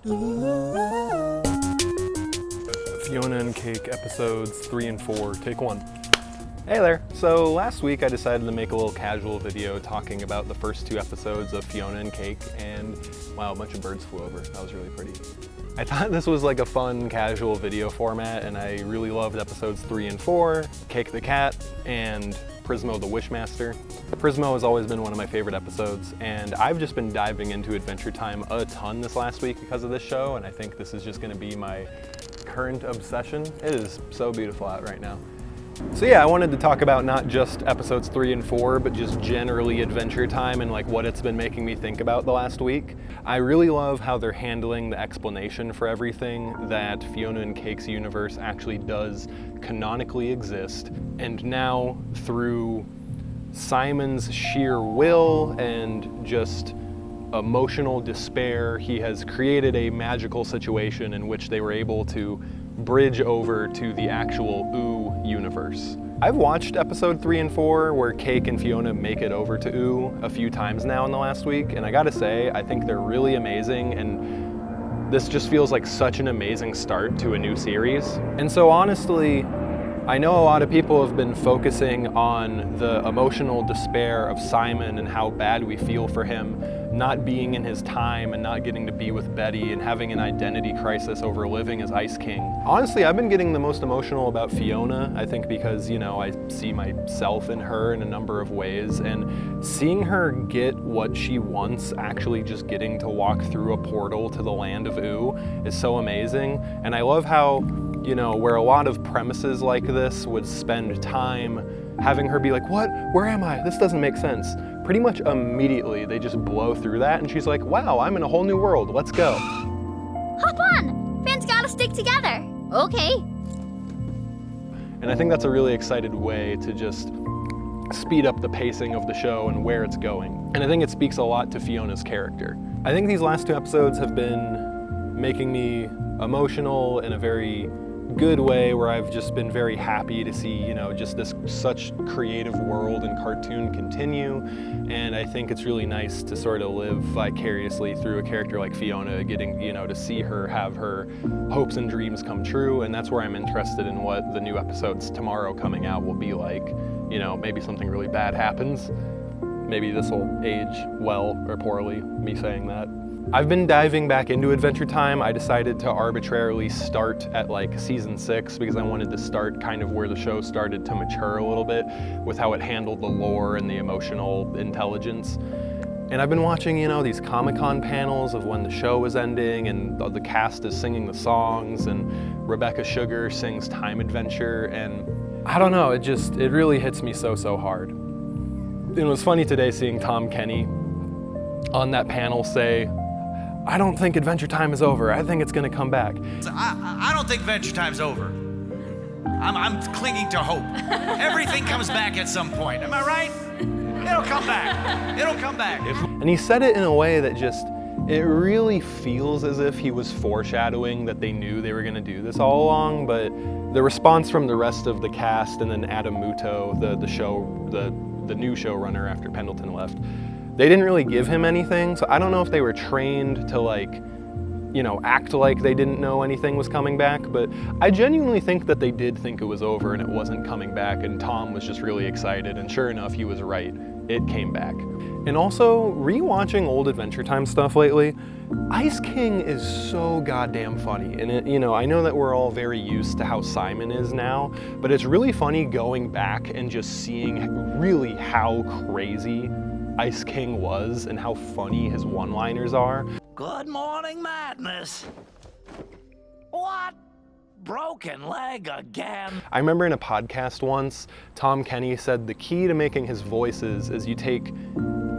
Fiona and Cake episodes 3 and 4, take 1. Hey there! So last week I decided to make a little casual video talking about the first 2 episodes of Fiona and Cake, and wow, a bunch of birds flew over. That was really pretty. I thought this was like a fun, casual video format, and I really loved episodes 3 and 4, Cake the Cat, and Prismo the Wishmaster. Prismo has always been one of my favorite episodes, and I've just been diving into Adventure Time a ton this last week because of this show, and I think this is just going to be my current obsession. It is so beautiful out right now. So yeah, I wanted to talk about not just episodes 3 and 4, but just generally Adventure Time and like what it's been making me think about the last week. I really love how they're handling the explanation for everything, that Fiona and Cake's universe actually does canonically exist, and now through Simon's sheer will and just emotional despair, he has created a magical situation in which they were able to bridge over to the actual Ooh universe. I've watched episode 3 and 4 where Cake and Fiona make it over to Ooh a few times now in the last week, and I gotta say, I think they're really amazing, and this just feels like such an amazing start to a new series. And so honestly, I know a lot of people have been focusing on the emotional despair of Simon and how bad we feel for him not being in his time and not getting to be with Betty and having an identity crisis over living as Ice King. Honestly, I've been getting the most emotional about Fiona, I think because, you know, I see myself in her in a number of ways, and seeing her get what she wants, actually just getting to walk through a portal to the land of Ooh, is so amazing. And I love how, you know, where a lot of premises like this would spend time having her be like, what? Where am I? This doesn't make sense. Pretty much immediately, they just blow through that, and she's like, wow, I'm in a whole new world. Let's go. Hop on! Fans gotta stick together. Okay. And I think that's a really excited way to just speed up the pacing of the show and where it's going. And I think it speaks a lot to Fiona's character. I think these last 2 episodes have been making me emotional in a very good way, where I've just been very happy to see, you know, just this such creative world and cartoon continue. And I think it's really nice to sort of live vicariously through a character like Fiona, getting, you know, to see her have her hopes and dreams come true. And that's where I'm interested in what the new episodes tomorrow coming out will be like. You know, maybe something really bad happens. Maybe this will age well or poorly, me saying that. I've been diving back into Adventure Time. I decided to arbitrarily start at like season 6 because I wanted to start kind of where the show started to mature a little bit with how it handled the lore and the emotional intelligence. And I've been watching, you know, these Comic-Con panels of when the show was ending and the cast is singing the songs, and Rebecca Sugar sings Time Adventure, and I don't know, it really hits me so hard. It was funny today seeing Tom Kenny on that panel say, I don't think Adventure Time is over. I think it's gonna come back. I don't think Adventure Time's over. I'm clinging to hope. Everything comes back at some point. Am I right? It'll come back. It'll come back. And he said it in a way that just, it really feels as if he was foreshadowing that they knew they were gonna do this all along, but the response from the rest of the cast and then Adam Muto, the new showrunner after Pendleton left, they didn't really give him anything, so I don't know if they were trained to like, you know, act like they didn't know anything was coming back, but I genuinely think that they did think it was over and it wasn't coming back, and Tom was just really excited, and sure enough, he was right. It came back. And also, rewatching old Adventure Time stuff lately, Ice King is so goddamn funny. And it, you know, I know that we're all very used to how Simon is now, but it's really funny going back and just seeing really how crazy Ice King was and how funny his one-liners are. Good morning, madness. What? Broken leg again? I remember in a podcast once, Tom Kenny said the key to making his voices is you take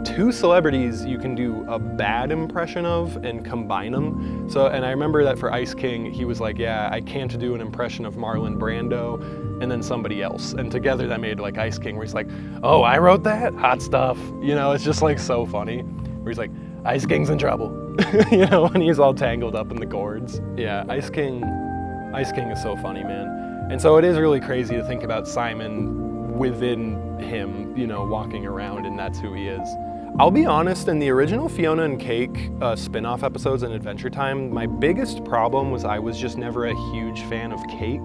2 celebrities you can do a bad impression of and combine them. So, and I remember that for Ice King, he was like, yeah, I can't do an impression of Marlon Brando and then somebody else. And together that made like Ice King, where he's like, oh, I wrote that? Hot stuff. You know, it's just like so funny. Where he's like, Ice King's in trouble. You know, when he's all tangled up in the chords. Yeah, Ice King is so funny, man. And so it is really crazy to think about Simon within him, you know, walking around, and that's who he is. I'll be honest, in the original Fiona and Cake spin-off episodes in Adventure Time, my biggest problem was I was just never a huge fan of Cake.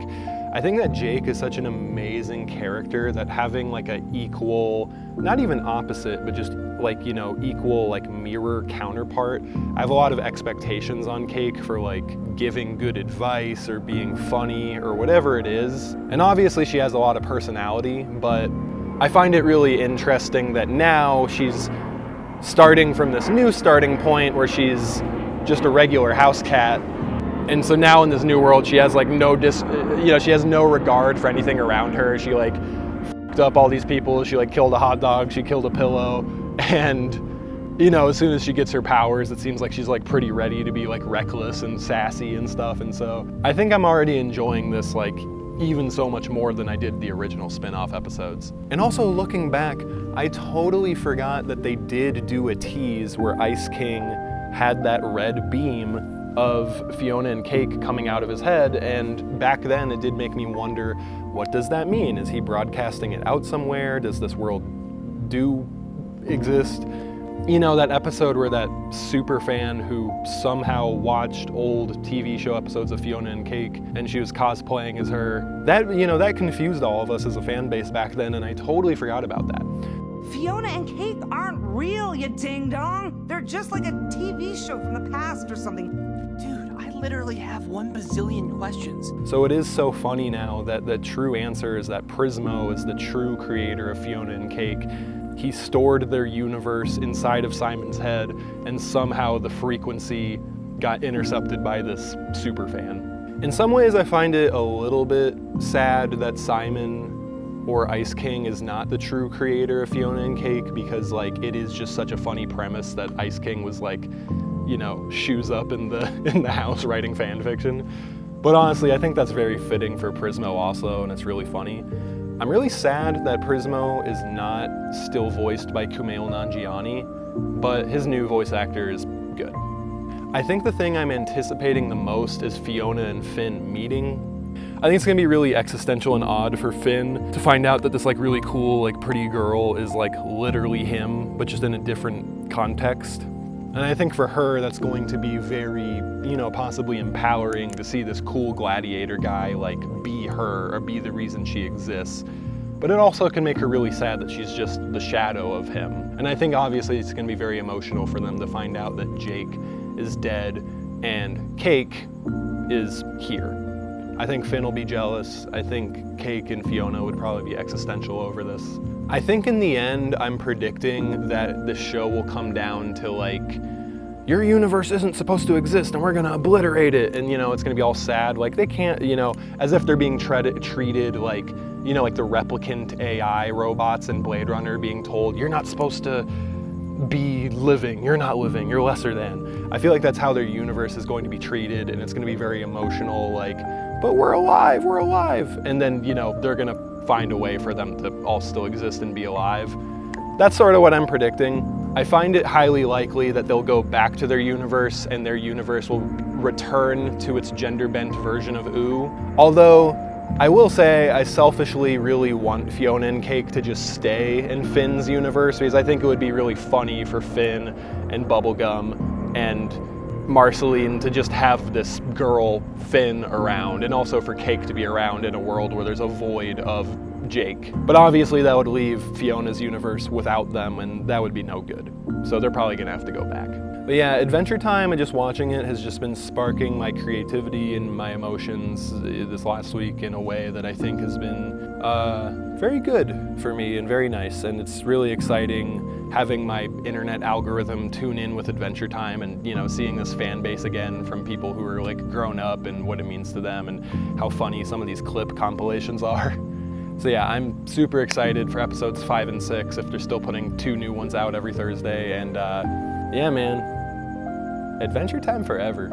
I think that Jake is such an amazing character that having like a equal, not even opposite, but just like, you know, equal like mirror counterpart. I have a lot of expectations on Cake for like giving good advice or being funny or whatever it is. And obviously she has a lot of personality, but I find it really interesting that now she's starting from this new starting point where she's just a regular house cat. And so now in this new world, she has like she has no regard for anything around her. She like f***ed up all these people. She like killed a hot dog. She killed a pillow. And, you know, as soon as she gets her powers, it seems like she's like pretty ready to be like reckless and sassy and stuff. And so I think I'm already enjoying this like even so much more than I did the original spin-off episodes. And also looking back, I totally forgot that they did do a tease where Ice King had that red beam of Fiona and Cake coming out of his head, and back then it did make me wonder, what does that mean? Is he broadcasting it out somewhere? Does this world do exist? You know, that episode where that super fan who somehow watched old TV show episodes of Fiona and Cake and she was cosplaying as her, that, you know, that confused all of us as a fan base back then, and I totally forgot about that. Fiona and Cake aren't real, you ding-dong. They're just like a TV show from the past or something. Dude, I literally have 1 bazillion questions. So it is so funny now that the true answer is that Prismo is the true creator of Fiona and Cake. He stored their universe inside of Simon's head, and somehow the frequency got intercepted by this super fan. In some ways, I find it a little bit sad that Simon or Ice King is not the true creator of Fiona and Cake, because like it is just such a funny premise that Ice King was like, you know, shoes up in the house writing fan fiction. But honestly, I think that's very fitting for Prismo also, and it's really funny. I'm really sad that Prismo is not still voiced by Kumail Nanjiani, but his new voice actor is good. I think the thing I'm anticipating the most is Fiona and Finn meeting. I think it's gonna be really existential and odd for Finn to find out that this like really cool, like pretty girl is like literally him, but just in a different context. And I think for her, that's going to be very, you know, possibly empowering to see this cool gladiator guy like be her or be the reason she exists. But it also can make her really sad that she's just the shadow of him. And I think obviously it's gonna be very emotional for them to find out that Jake is dead and Cake is here. I think Finn will be jealous. I think Cake and Fiona would probably be existential over this. I think in the end, I'm predicting that the show will come down to like, your universe isn't supposed to exist and we're gonna obliterate it. And you know, it's gonna be all sad. Like they can't, you know, as if they're being treated like, you know, like the replicant AI robots in Blade Runner being told, you're not supposed to be living, you're not living, you're lesser than. I feel like that's how their universe is going to be treated, and it's gonna be very emotional, like, but we're alive, we're alive. And then, you know, they're gonna find a way for them to all still exist and be alive. That's sort of what I'm predicting. I find it highly likely that they'll go back to their universe and their universe will return to its gender-bent version of Ooh. Although, I will say I selfishly really want Fiona and Cake to just stay in Finn's universe, because I think it would be really funny for Finn and Bubblegum and Marceline to just have this girl Finn around, and also for Cake to be around in a world where there's a void of Jake. But obviously that would leave Fiona's universe without them, and that would be no good. So they're probably gonna have to go back. But yeah, Adventure Time and just watching it has just been sparking my creativity and my emotions this last week in a way that I think has been very good for me and very nice. And it's really exciting having my internet algorithm tune in with Adventure Time and, you know, seeing this fan base again from people who are like grown up and what it means to them and how funny some of these clip compilations are. So yeah, I'm super excited for episodes 5 and 6 if they're still putting 2 new ones out every Thursday. And yeah, man, Adventure Time forever.